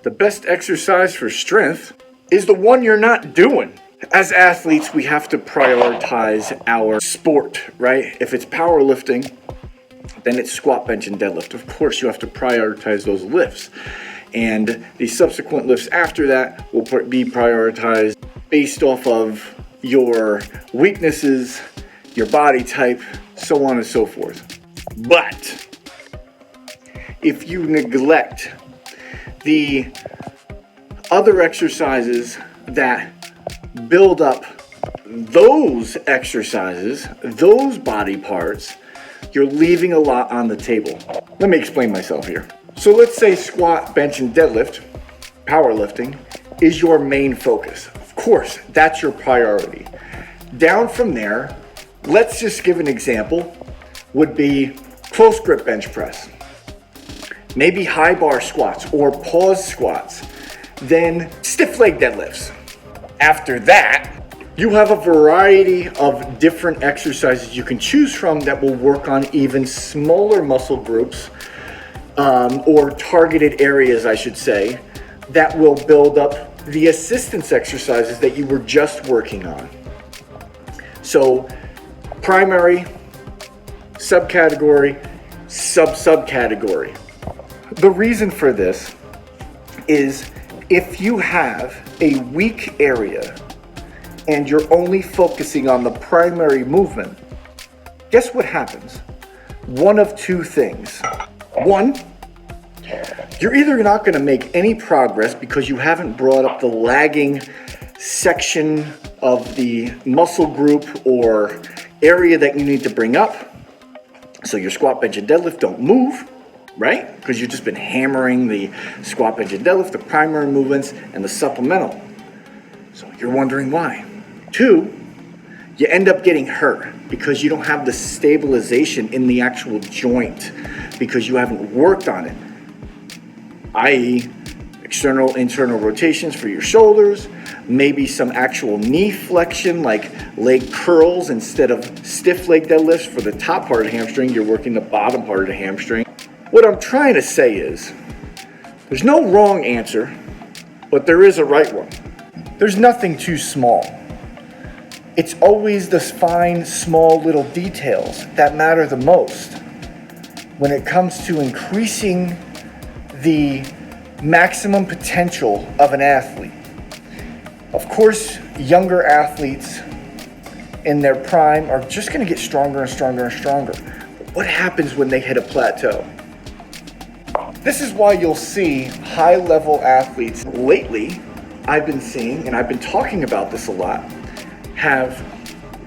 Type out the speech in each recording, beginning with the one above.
The best exercise for strength is the one you're not doing. As athletes, we have to prioritize our sport, right? If it's powerlifting, then it's squat, bench, and deadlift. Of course, you have to prioritize those lifts. And the subsequent lifts after that will be prioritized based off of your weaknesses, your body type, so on and so forth. But if you neglect the other exercises that build up those exercises, those body parts, you're leaving a lot on the table. Let me explain myself here. So let's say squat, bench, and deadlift, powerlifting, is your main focus. Of course, that's your priority. Down from there, let's just give an example, would be close grip bench press, maybe high bar squats or pause squats, then stiff leg deadlifts. After that, you have a variety of different exercises you can choose from that will work on even smaller muscle groups, or targeted areas, I should say, that will build up the assistance exercises that you were just working on. So, primary, subcategory, subcategory. The reason for this is if you have a weak area and you're only focusing on the primary movement, guess what happens? One of two things. One, you're either not going to make any progress because you haven't brought up the lagging section of the muscle group or area that you need to bring up. So your squat, bench, and deadlift don't move, right? Because you've just been hammering the squat, bench, and deadlift, the primary movements, and the supplemental. So you're wondering why. Two, you end up getting hurt because you don't have the stabilization in the actual joint because you haven't worked on it, i.e. external, internal rotations for your shoulders, maybe some actual knee flexion like leg curls instead of stiff leg deadlifts for the top part of the hamstring, you're working the bottom part of the hamstring. What I'm trying to say is, there's no wrong answer, but there is a right one. There's nothing too small. It's always the fine, small little details that matter the most when it comes to increasing the maximum potential of an athlete. Of course, younger athletes in their prime are just going to get stronger and stronger and stronger. But what happens when they hit a plateau? This is why you'll see high-level athletes lately, I've been seeing, and I've been talking about this a lot, have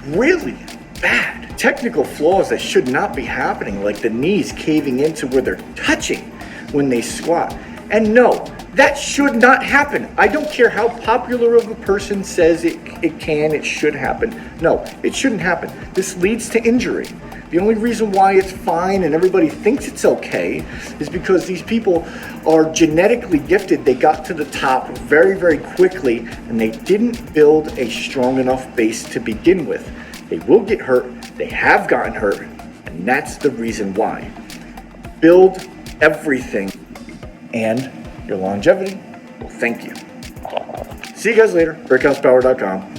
really bad technical flaws that should not be happening, like the knees caving into where they're touching when they squat. And no, that should not happen. I don't care how popular of a person says it should happen. No, it shouldn't happen. This leads to injury. The only reason why it's fine and everybody thinks it's okay is because these people are genetically gifted. They got to the top very, very quickly and they didn't build a strong enough base to begin with. They will get hurt. They have gotten hurt. And that's the reason why. Build everything and your longevity will thank you. See you guys later. BreakoutsPower.com.